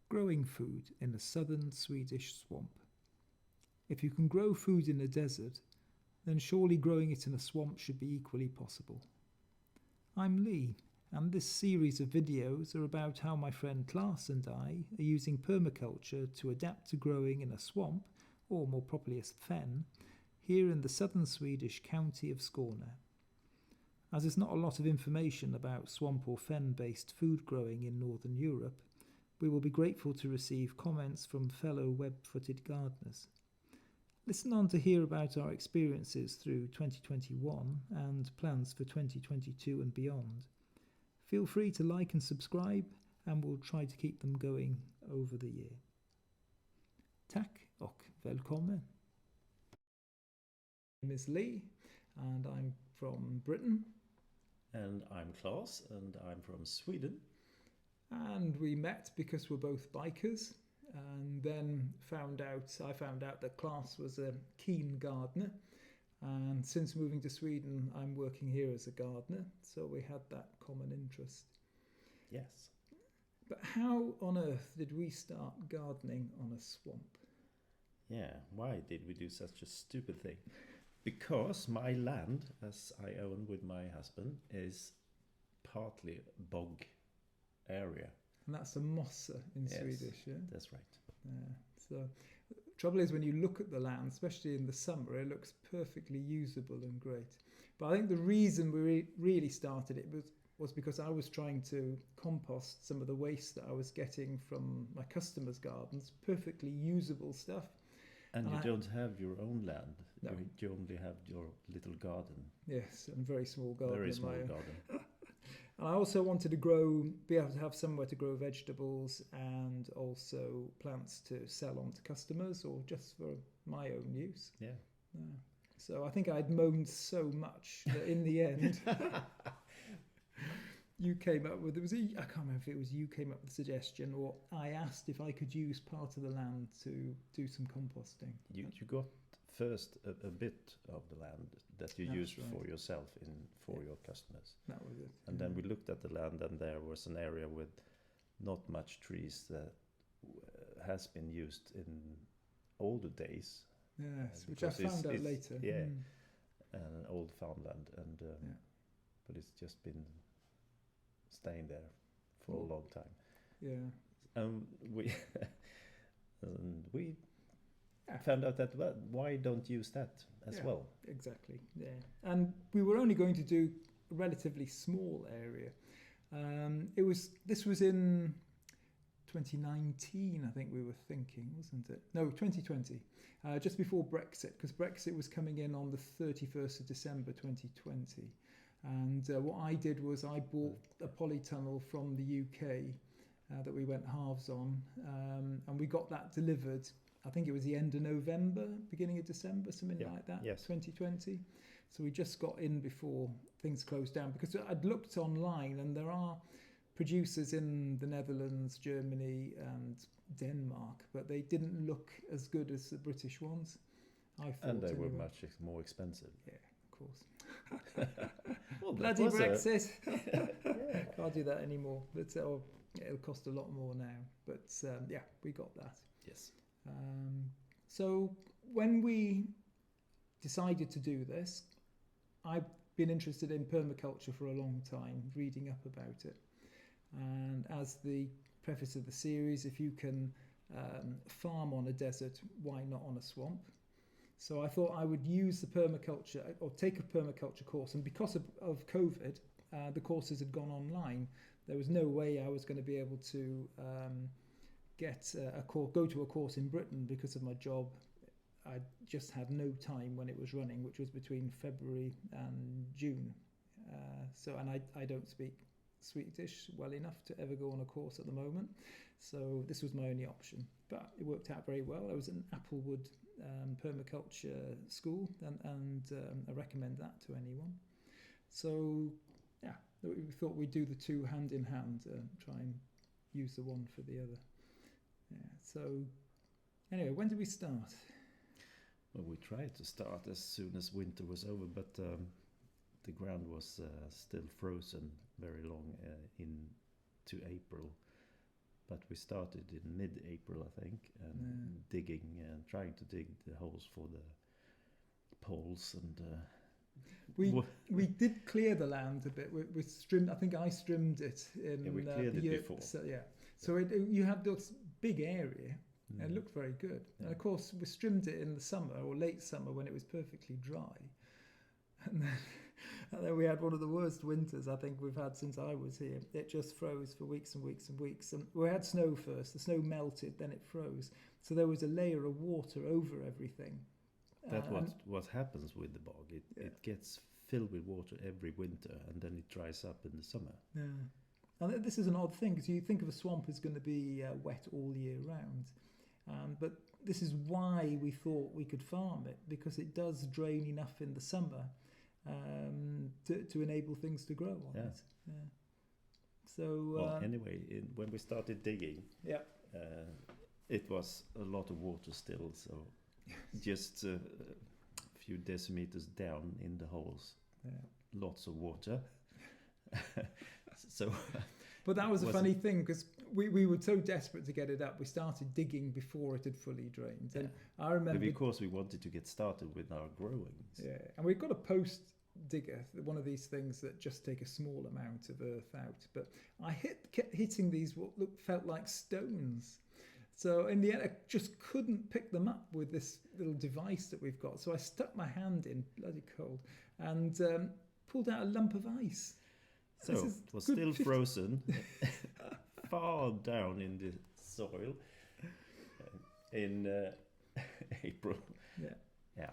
growing food in a southern Swedish swamp. If you can grow food in a desert, then surely growing it in a swamp should be equally possible. I'm Lee, and this series of videos are about how my friend Klaas and I are using permaculture to adapt to growing in a swamp, or more properly a fen, here in the southern Swedish county of Skåne. As there's not a lot of information about swamp or fen-based food growing in Northern Europe, we will be grateful to receive comments from fellow web-footed gardeners. Listen on to hear about our experiences through 2021 and plans for 2022 and beyond. Feel free to like and subscribe, and we'll try to keep them going over the year. Tack och välkommen. My name is Lee, and I'm from Britain. And I'm Klaas, and I'm from Sweden. And we met because we're both bikers, and then I found out that Klaas was a keen gardener, and since moving to Sweden I'm working here as a gardener, so we had that common interest. Yes. But how on earth did we start gardening on a swamp? Yeah, why did we do such a stupid thing? Because my land, as I own with my husband, is partly bog area. And that's a mossa in Yes, Swedish, yeah? That's right. Yeah. So trouble is, when you look at the land, especially in the summer, it looks perfectly usable and great. But I think the reason we really started it was because I was trying to compost some of the waste that I was getting from my customers' gardens, perfectly usable stuff. And you don't have your own land. No. You only have your little garden. Yes, and very small garden. Very small garden. And I also wanted to be able to have somewhere to grow vegetables and also plants to sell on to customers or just for my own use. Yeah. So I think I'd moaned so much that in the end, you came up with, I can't remember if it was you came up with the suggestion or I asked if I could use part of the land to do some composting. You got first a bit of the land that you used for yourself for your customers. That was it. And then we looked at the land, and there was an area with not much trees that has been used in older days. Yes, which I found out later. Yeah, an old farmland, and but it's just been staying there for a long time. Yeah. We found out that why don't use that as well? Exactly. Yeah, and we were only going to do a relatively small area. This was in 2019, I think we were thinking, wasn't it? No, 2020, just before Brexit, because Brexit was coming in on the 31st of December 2020. And what I did was I bought a polytunnel from the UK that we went halves on, and we got that delivered. I think it was the end of November, beginning of December, something like that, yes. 2020. So we just got in before things closed down, because I'd looked online and there are producers in the Netherlands, Germany and Denmark, but they didn't look as good as the British ones, I thought. And they were much more expensive. Yeah, of course. Well, bloody Brexit. Can't do that anymore. But it'll cost a lot more now. But we got that. Yes. So when we decided to do this, I've been interested in permaculture for a long time, reading up about it. And as the preface of the series, if you can farm on a desert, why not on a swamp? So I thought I would use the permaculture, or take a permaculture course. And because of COVID, the courses had gone online. There was no way I was going to be able to go to a course in Britain because of my job. I just had no time when it was running, which was between February and June. And I don't speak Swedish well enough to ever go on a course at the moment. So this was my only option. But it worked out very well. I was in Applewood permaculture school, and I recommend that to anyone. So we thought we'd do the two hand in hand, try and use the one for the other. So anyway, when did we start? Well, we tried to start as soon as winter was over, but the ground was still frozen very long into April. but we started in mid-April, I think, and digging and trying to dig the holes for the poles and. We did clear the land a bit. We strimmed. I think I strimmed it in. Yeah, we cleared it before. So, yeah. So you had this big area. And it looked very good. Yeah. And of course, we strimmed it in the summer or late summer when it was perfectly dry. And then we had one of the worst winters I think we've had since I was here. It just froze for weeks and weeks and weeks. And we had snow first. The snow melted, then it froze. So there was a layer of water over everything. That's what happens with the bog. It gets filled with water every winter, and then it dries up in the summer. Yeah. And this is an odd thing, because you think of a swamp as going to be wet all year round. But this is why we thought we could farm it, because it does drain enough in the summer to enable things to grow on it. Yeah. So anyway, when we started digging, it was a lot of water still. So just a few decimeters down in the holes, lots of water. So. But that was a funny thing, because we were so desperate to get it up. We started digging before it had fully drained. And I remember... Because we wanted to get started with our growing. Yeah, and we've got a post digger, one of these things that just take a small amount of earth out. But I kept hitting these what felt like stones. So in the end, I just couldn't pick them up with this little device that we've got. So I stuck my hand in, bloody cold, and pulled out a lump of ice. So it was still frozen, far down in the soil in April. Yeah.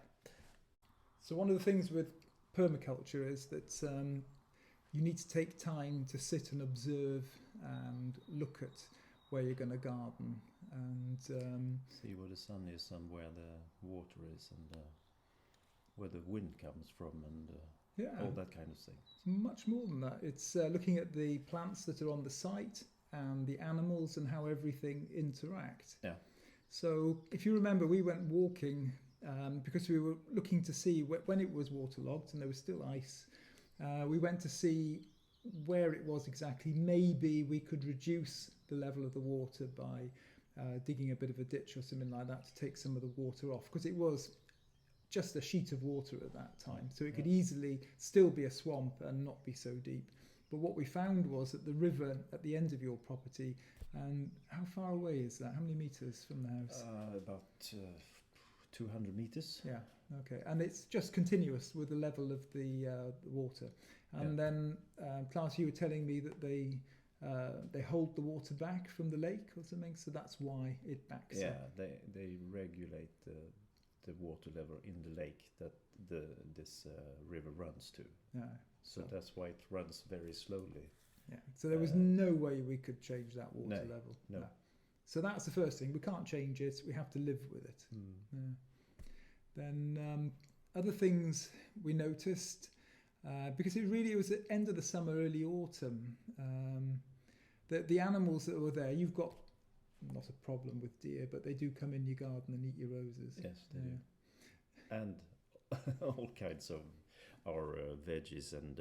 So one of the things with permaculture is that you need to take time to sit and observe and look at where you're going to garden and see where the sun is and where the water is and where the wind comes from and all that kind of thing. It's much more than that. It's looking at the plants that are on the site and the animals and how everything interacts. Yeah. So if you remember, we went walking because we were looking to see when it was waterlogged and there was still ice. We went to see where it was exactly. Maybe we could reduce the level of the water by digging a bit of a ditch or something like that to take some of the water off, because it was just a sheet of water at that time, so it could easily still be a swamp and not be so deep. But what we found was that the river at the end of your property, and how far away is that? How many meters from the house? About 200 meters. Yeah, okay. And it's just continuous with the level of the water. And then, Klaus, you were telling me that they hold the water back from the lake or something, so that's why it backs up. Yeah, they regulate the water level in the lake that this river runs to. Yeah. So that's why it runs very slowly. Yeah. So there was no way we could change that water level. No. So that's the first thing. We can't change it. We have to live with it. Yeah. Then other things we noticed, because it was the end of the summer, early autumn, that the animals that were there, you've got not a problem with deer, but they do come in your garden and eat your roses. Yes, they do. And all kinds of our veggies and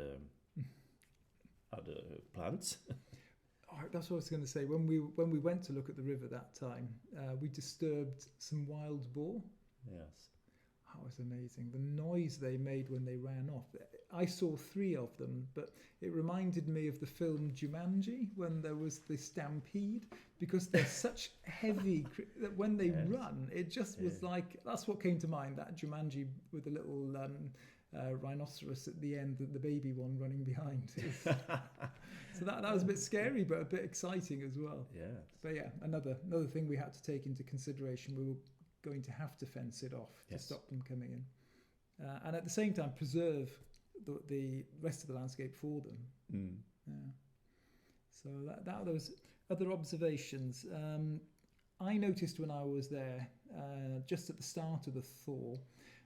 other plants. That's what I was going to say. When we went to look at the river that time, we disturbed some wild boar. Yes. That was amazing. The noise they made when they ran off. I saw 3 of them, but it reminded me of the film Jumanji when there was the stampede, because they're such heavy that when they run, it just was like, that's what came to mind, that Jumanji with the little rhinoceros at the end, the baby one running behind. So that was a bit scary, but a bit exciting as well. Yeah. But yeah, another thing we had to take into consideration, we were going to have to fence it off to stop them coming in, and at the same time preserve the rest of the landscape for them. Yeah. So that those other observations. I noticed when I was there, just at the start of the thaw,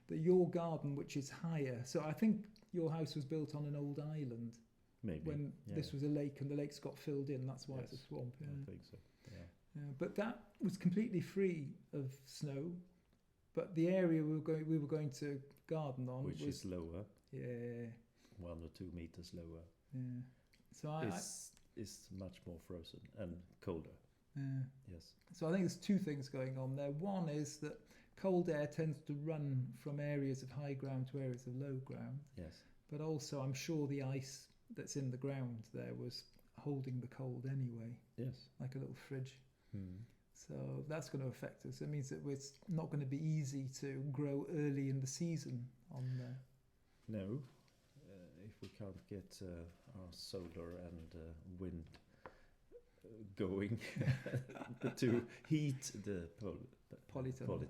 that your garden, which is higher, so I think your house was built on an old island. Maybe. When this was a lake and the lake's got filled in, that's why it's a swamp. Yeah. I think so. Yeah. But that was completely free of snow. But the area we were going to garden on, which is lower. Yeah. 1 or 2 meters lower. Yeah. So is much more frozen and colder. Yes. So I think there's two things going on there. One is that cold air tends to run from areas of high ground to areas of low ground. Yes. But also, I'm sure the ice that's in the ground there was holding the cold anyway. Yes. Like a little fridge. Mm. So that's going to affect us. It means that it's not going to be easy to grow early in the season on there. No, if we can't get our solar and wind going to heat the Polytunnel.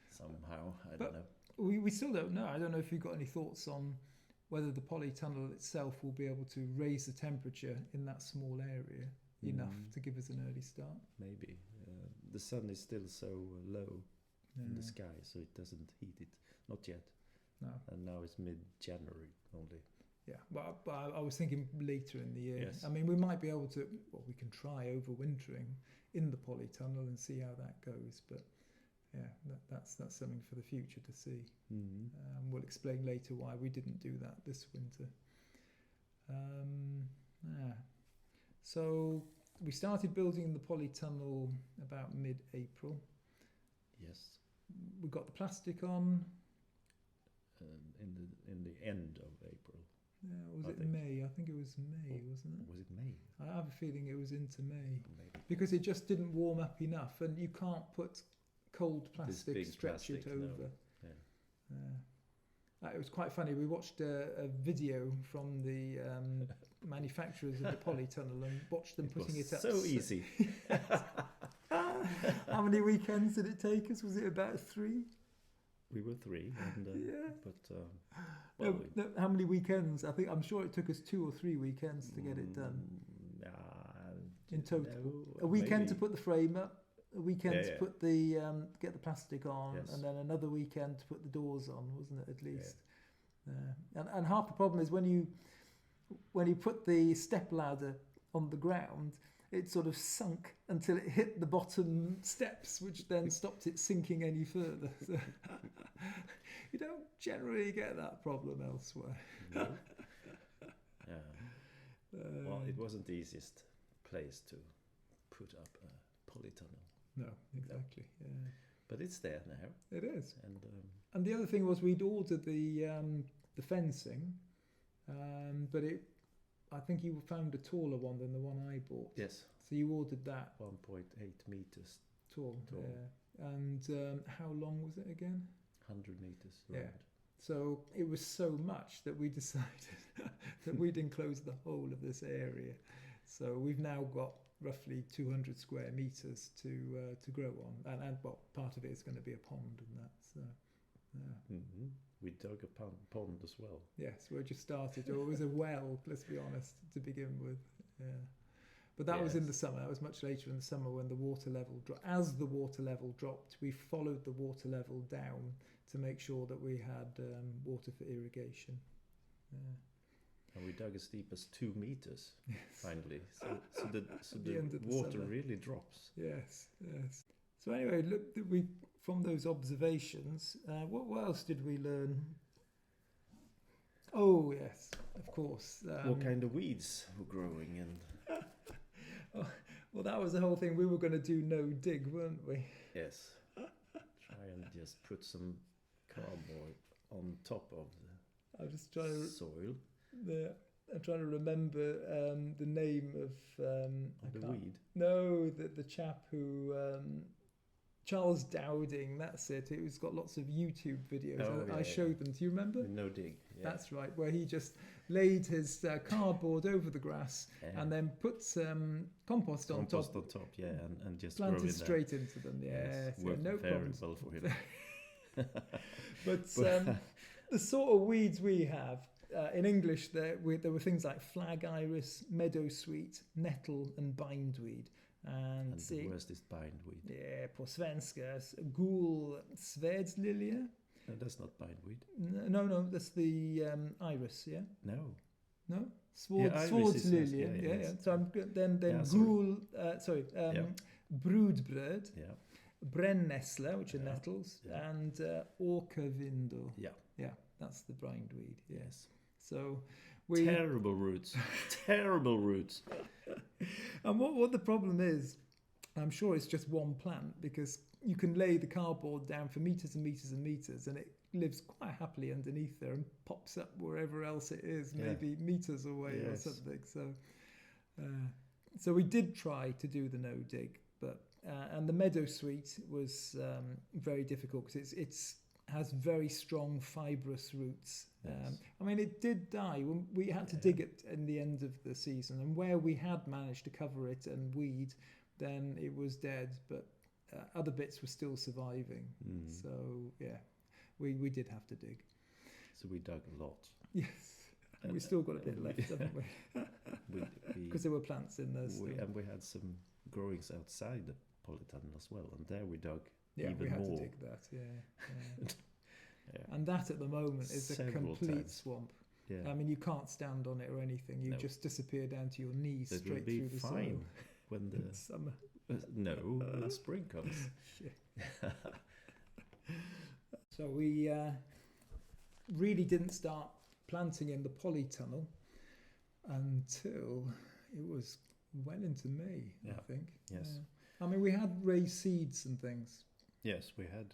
Somehow, I don't know. We still don't know. I don't know if you've got any thoughts on whether the polytunnel itself will be able to raise the temperature in that small area enough to give us an early start. Maybe. The sun is still so low in the sky, so it doesn't heat it. Not yet. No. And now it's mid-January only. Yeah, but I was thinking later in the year. Yes. I mean, we might be able to, well, we can try overwintering in the polytunnel and see how that goes. But yeah, that's something for the future to see. Mm-hmm. We'll explain later why we didn't do that this winter. So we started building the polytunnel about mid-April. Yes. We got the plastic on. In the end of April. Yeah, was it May? I think it was May, wasn't it? Was it May? I have a feeling it was into May. Maybe. Because it just didn't warm up enough, and you can't put cold plastic, big stretch it plastic, over. No. Yeah. It was quite funny. We watched a video from the manufacturers of the polytunnel and watched them putting it up. So easy. How many weekends did it take us? Was it about 3? We were 3, and, yeah. But how many weekends? I'm sure it took us 2 or 3 weekends to get it done. In total, a weekend to put the frame up, a weekend to put the get the plastic on, and then another weekend to put the doors on, wasn't it? At least. Yeah. And half the problem is when you put the step ladder on the ground, it sort of sunk until it hit the bottom steps, which then stopped it sinking any further. So you don't generally get that problem elsewhere. No. Well, it wasn't the easiest place to put up a polytunnel. No, exactly. Yeah. But it's there now. It is. And the other thing was we'd ordered the fencing, but I think you found a taller one than the one I bought. Yes. So you ordered that. 1.8 meters tall. Yeah. And how long was it again? 100 meters round. Yeah. So it was so much that we decided that we'd enclose the whole of this area. So we've now got roughly 200 square meters to grow on, and well, part of it is going to be a pond and that. So. Yeah. Mm-hmm. We dug a pond as well. Yes, we just started. Or it was a well, let's be honest, to begin with. Yeah. But that was in the summer. That was much later in the summer when the water level dropped. As the water level dropped, we followed the water level down to make sure that we had water for irrigation. Yeah. And we dug as deep as 2 meters, finally. So the water summer really drops. Yes, yes. So anyway, look, from those observations, what else did we learn? Oh yes, of course. What kind of weeds were growing and? Well, that was the whole thing. We were going to do no dig, weren't we? Yes. Try and just put some cardboard on top of the soil. I'm trying to remember the name of the weed. No, the chap who Charles Dowding. That's it. It was got lots of YouTube videos. I showed them. Do you remember? No dig. Yeah. That's right. Where he just laid his cardboard over the grass and then put some compost on top. Yeah, and just planted straight into them. Yes, worked no very problems. well for him. But the sort of weeds we have. In English, there were things like flag iris, meadowsweet, nettle, and bindweed. And the worst is bindweed. Yeah, på svenska, gul svedslilja. No, that's not bindweed. No, that's the iris, yeah? No. Swordslilie, yeah. So then gul, broodbröd, brännässla, which are nettles, and åkervindor. Yeah, that's the bindweed, yes. So terrible roots. Terrible roots. And what the problem is I'm sure it's just one plant because you can lay the cardboard down for meters and meters and meters, and it lives quite happily underneath there and pops up wherever else it is, maybe meters away or something. So we did try to do the no dig, but and the meadow sweet was very difficult because it's has very strong fibrous roots. I mean, it did die when we had to dig it in the end of the season, and where we had managed to cover it and weed, then it was dead, but other bits were still surviving. So yeah, we did have to dig. So we dug a lot. Yes. And we still got a bit left, haven't we? Because there were plants in there. And we had some growings outside the polytunnel as well, and there we dug even more. Yeah, we had to dig that. Yeah. And that at the moment is a complete swamp. Yeah. I mean, you can't stand on it or anything. You just disappear down to your knees straight through the soil. When the summer. When spring comes. So we really didn't start planting in the polytunnel until it was well into May, I think. Yes. I mean, we had raised seeds and things. Yes, we had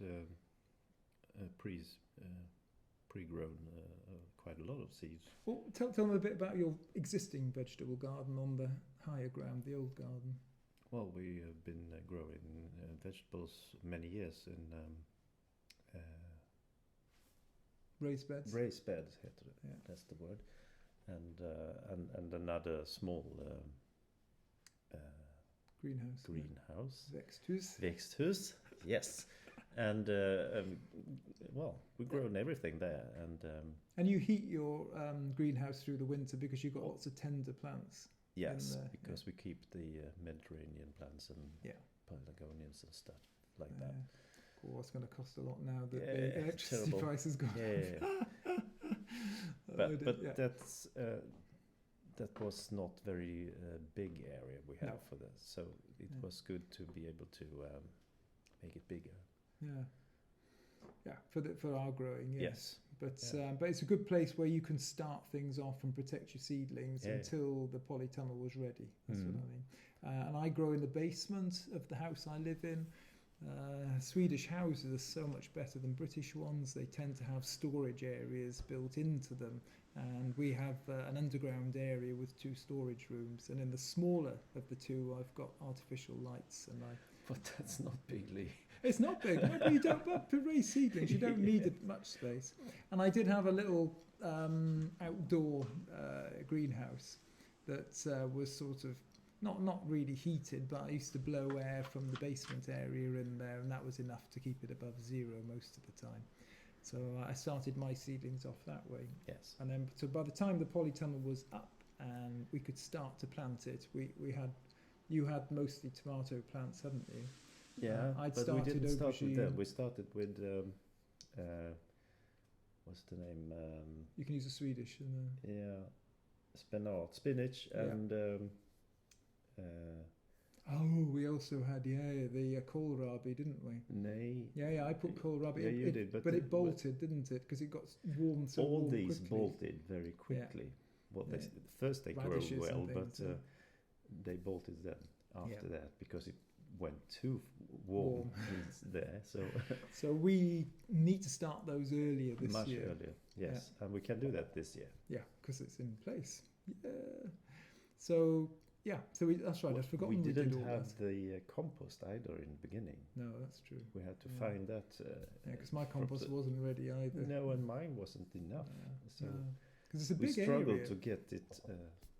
pre-grown quite a lot of seeds. Well, tell me a bit about your existing vegetable garden on the higher ground, the old garden. Well, we have been growing vegetables many years in raised beds. Raised beds, that's the word, and another small greenhouse. Växthus, yes. And well, we've grown everything there, and you heat your greenhouse through the winter because you've got lots of tender plants. Yes, because we keep the Mediterranean plants and pelargoniums and stuff like that. Oh, it's going to cost a lot now that the electricity price has gone up. But that's that was not very big area we have for this, so it was good to be able to make it bigger. For our growing, yes. But it's a good place where you can start things off and protect your seedlings until the polytunnel was ready. That's what I mean. And I grow in the basement of the house I live in. Swedish houses are so much better than British ones. They tend to have storage areas built into them, and we have an underground area with 2 storage rooms, and in the smaller of the 2 I've got artificial lights. But that's not big, Lee. It's not big. No, you don't, but to raise seedlings you don't need much space. And I did have a little outdoor greenhouse that was sort of not really heated, but I used to blow air from the basement area in there, and that was enough to keep it above 0 most of the time. So I started my seedlings off that way. Yes. And then, so by the time the polytunnel was up and we could start to plant it, you had mostly tomato plants, hadn't you? Yeah, but we didn't start with that. We started with what's the name? You can use a Swedish. Spinach, and we also had the kohlrabi, didn't we? Nay. Yeah, I put kohlrabi. Yeah, you did, but it bolted, didn't it? Because it got warm so all warm these quickly. bolted very quickly. Well, first they grew well, but they bolted then after that because it went too warm there. So we need to start those earlier this much year. Much earlier, yes, and we can do that this year. Yeah, because it's in place. Yeah. So that's right. I've forgotten we didn't did all have that. the compost either in the beginning. No, that's true. We had to find that. Because my compost wasn't ready either. No, and mine wasn't enough. So because it's a big area. We struggled area to get it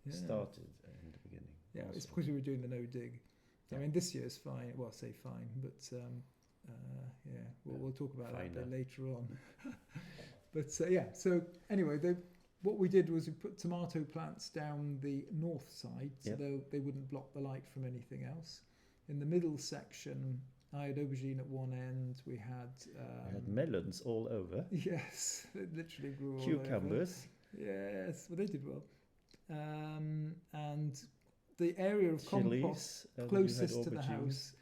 started in the beginning. Yeah, also. it's because we were doing the no dig. I mean, this year's fine. Well, I say fine, but we'll talk about that a bit later on. But so anyway, what we did was we put tomato plants down the north side, so they wouldn't block the light from anything else. In the middle section, I had aubergine at one end. We had melons all over. Yes, they literally grew all over. Cucumbers. Yes, well, they did well. And the area of compost closest to the house,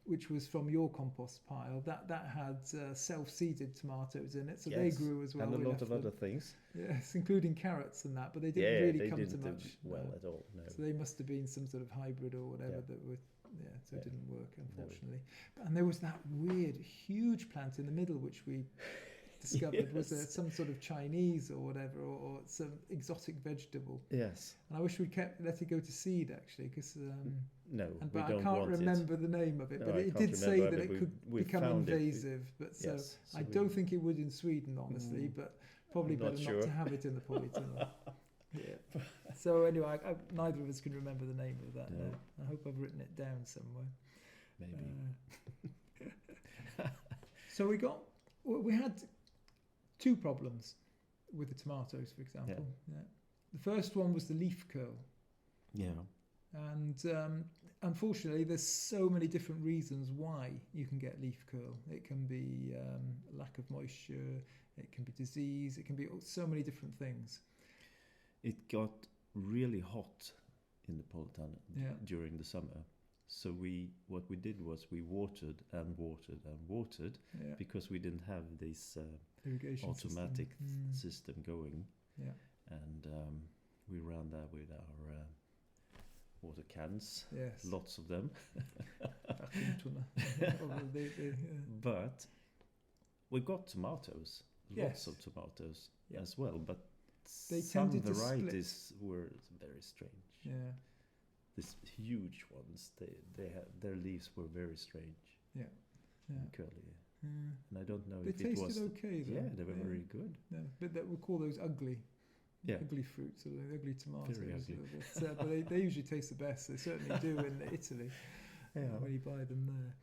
which was from your compost pile, that had self-seeded tomatoes in it, so they grew as well. And a lot of other things. Yes, including carrots and that, but they didn't really come to much. Well at all. No. So they must have been some sort of hybrid or whatever that were so it didn't work, unfortunately. And there was that weird, huge plant in the middle, which we discovered was some sort of Chinese or whatever, or some exotic vegetable. Yes. And I wish we'd let it go to seed, actually, because but I can't remember the name of it. No, but it did say that it could become invasive. But so I don't think it would in Sweden, honestly. But probably better not to have it in the polytunnel. Yeah. So anyway, neither of us can remember the name of that. No. I hope I've written it down somewhere. Maybe. So we had two problems with the tomatoes, for example. Yeah. The first one was the leaf curl. Yeah. And unfortunately, there's so many different reasons why you can get leaf curl. It can be lack of moisture, it can be disease, it can be so many different things. It got really hot in the polytunnel during the summer. So what we did was we watered and watered and watered because we didn't have this irrigation automatic system going. Yeah. And we ran there with our water cans, lots of them. But we got tomatoes, lots of tomatoes as well, but some varieties were very strange. Yeah. These huge ones, their leaves were very strange. Yeah. And curly. And I don't know if it was... They tasted okay, though. Yeah, they were very good. Yeah, but we call those ugly. Yeah. Ugly fruits, or ugly tomatoes. Very ugly. But they usually taste the best. They certainly do in Italy when you buy them there.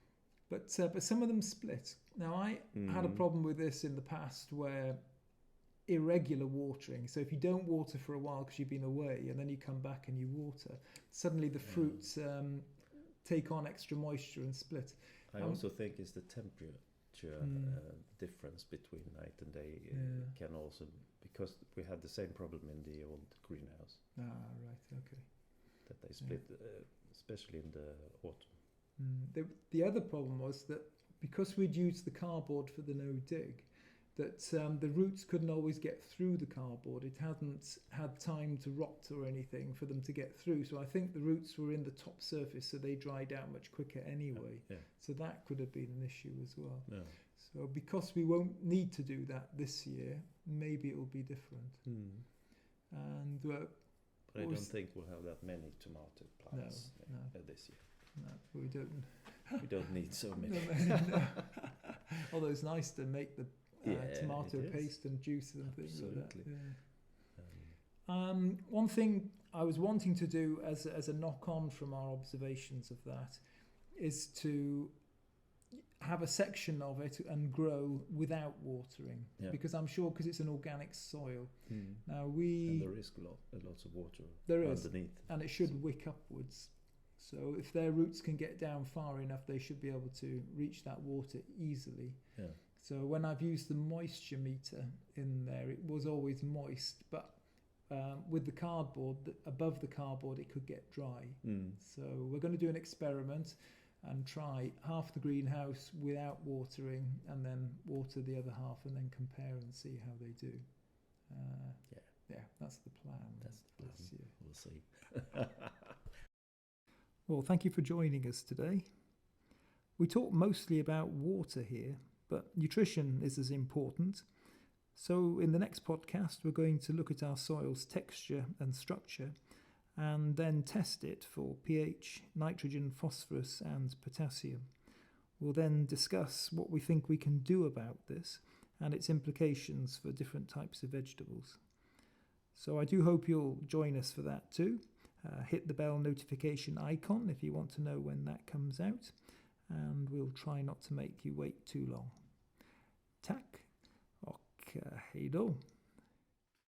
But some of them split. Now, I had a problem with this in the past where irregular watering. So if you don't water for a while because you've been away and then you come back and you water, suddenly the fruits take on extra moisture and split. I also think it's the temperature difference between night and day can also, because we had the same problem in the old greenhouse. Ah, right, okay. That they split, especially in the autumn. The other problem was that because we'd used the cardboard for the no-dig, that the roots couldn't always get through the cardboard. It hadn't had time to rot or anything for them to get through. So I think the roots were in the top surface, so they dried out much quicker anyway. Yeah. So that could have been an issue as well. Yeah. So because we won't need to do that this year, maybe it will be different. And but I don't think we'll have that many tomato plants this year. No, we don't. We don't need so many. No. Although it's nice to make the tomato paste and juice and things Absolutely. like that. One thing I was wanting to do as a knock-on from our observations of that is to have a section of it and grow without watering, because I'm sure because it's an organic soil. Now and there is lots of water underneath, and it should wick upwards. So if their roots can get down far enough, they should be able to reach that water easily. Yeah. So when I've used the moisture meter in there, it was always moist, but with the cardboard, above the cardboard, it could get dry. So we're going to do an experiment and try half the greenhouse without watering, and then water the other half, and then compare and see how they do. That's the plan. That's the plan. This year. We'll see. Well, thank you for joining us today. We talk mostly about water here, but nutrition is as important. So in the next podcast, we're going to look at our soil's texture and structure, and then test it for pH, nitrogen, phosphorus and potassium. We'll then discuss what we think we can do about this and its implications for different types of vegetables. So I do hope you'll join us for that too. Hit the bell notification icon if you want to know when that comes out, and we'll try not to make you wait too long. Tack och hej då!